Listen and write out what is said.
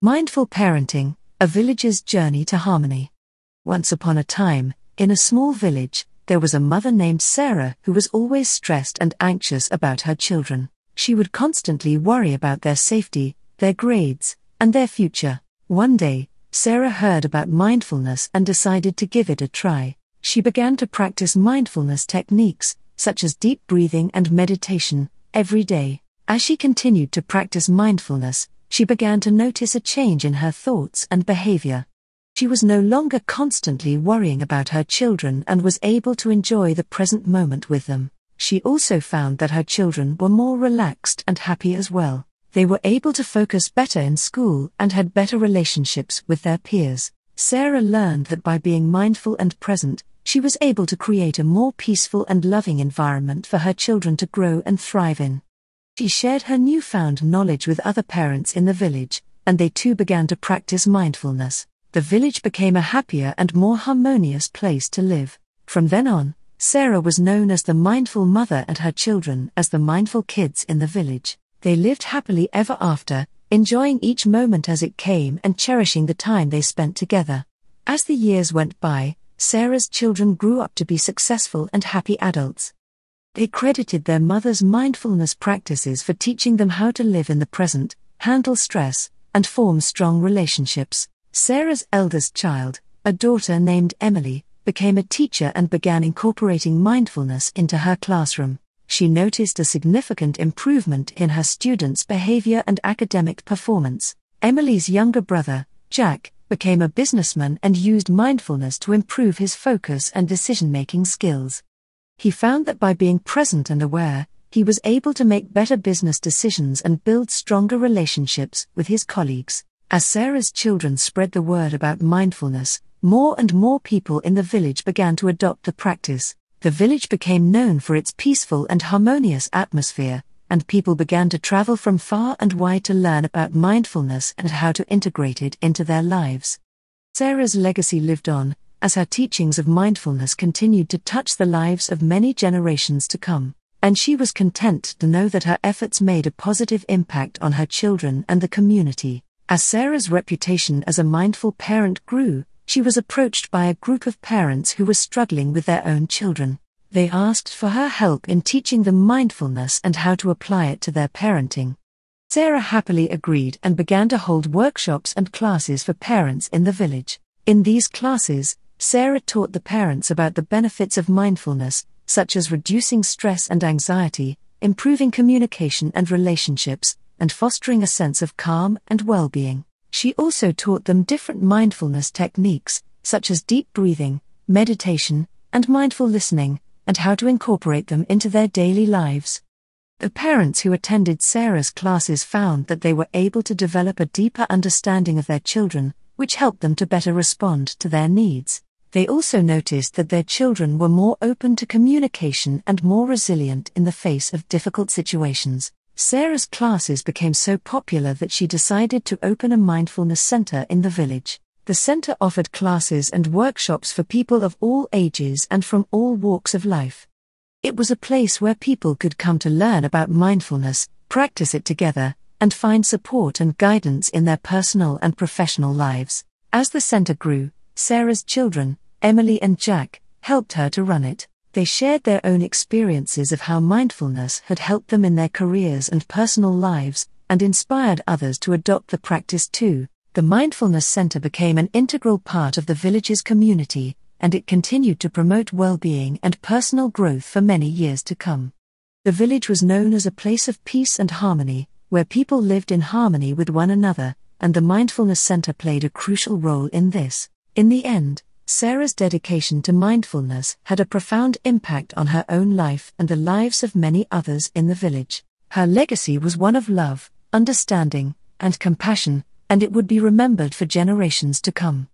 Mindful Parenting, A Village's Journey to Harmony. Once upon a time, in a small village, there was a mother named Sarah who was always stressed and anxious about her children. She would constantly worry about their safety, their grades, and their future. One day, Sarah heard about mindfulness and decided to give it a try. She began to practice mindfulness techniques, such as deep breathing and meditation, every day. As she continued to practice mindfulness, she began to notice a change in her thoughts and behavior. She was no longer constantly worrying about her children and was able to enjoy the present moment with them. She also found that her children were more relaxed and happy as well. They were able to focus better in school and had better relationships with their peers. Sarah learned that by being mindful and present, she was able to create a more peaceful and loving environment for her children to grow and thrive in. She shared her newfound knowledge with other parents in the village, and they too began to practice mindfulness. The village became a happier and more harmonious place to live. From then on, Sarah was known as the mindful mother and her children as the mindful kids in the village. They lived happily ever after, enjoying each moment as it came and cherishing the time they spent together. As the years went by, Sarah's children grew up to be successful and happy adults. They credited their mother's mindfulness practices for teaching them how to live in the present, handle stress, and form strong relationships. Sarah's eldest child, a daughter named Emily, became a teacher and began incorporating mindfulness into her classroom. She noticed a significant improvement in her students' behavior and academic performance. Emily's younger brother, Jack, became a businessman and used mindfulness to improve his focus and decision-making skills. He found that by being present and aware, he was able to make better business decisions and build stronger relationships with his colleagues. As Sarah's children spread the word about mindfulness, more and more people in the village began to adopt the practice. The village became known for its peaceful and harmonious atmosphere, and people began to travel from far and wide to learn about mindfulness and how to integrate it into their lives. Sarah's legacy lived on, as her teachings of mindfulness continued to touch the lives of many generations to come, and she was content to know that her efforts made a positive impact on her children and the community. As Sarah's reputation as a mindful parent grew, she was approached by a group of parents who were struggling with their own children. They asked for her help in teaching them mindfulness and how to apply it to their parenting. Sarah happily agreed and began to hold workshops and classes for parents in the village. In these classes, Sarah taught the parents about the benefits of mindfulness, such as reducing stress and anxiety, improving communication and relationships, and fostering a sense of calm and well-being. She also taught them different mindfulness techniques, such as deep breathing, meditation, and mindful listening, and how to incorporate them into their daily lives. The parents who attended Sarah's classes found that they were able to develop a deeper understanding of their children, which helped them to better respond to their needs. They also noticed that their children were more open to communication and more resilient in the face of difficult situations. Sarah's classes became so popular that she decided to open a mindfulness center in the village. The center offered classes and workshops for people of all ages and from all walks of life. It was a place where people could come to learn about mindfulness, practice it together, and find support and guidance in their personal and professional lives. As the center grew, Sarah's children, Emily and Jack, helped her to run it. They shared their own experiences of how mindfulness had helped them in their careers and personal lives, and inspired others to adopt the practice too. The Mindfulness Center became an integral part of the village's community, and it continued to promote well-being and personal growth for many years to come. The village was known as a place of peace and harmony, where people lived in harmony with one another, and the Mindfulness Center played a crucial role in this. In the end, Sarah's dedication to mindfulness had a profound impact on her own life and the lives of many others in the village. Her legacy was one of love, understanding, and compassion, and it would be remembered for generations to come.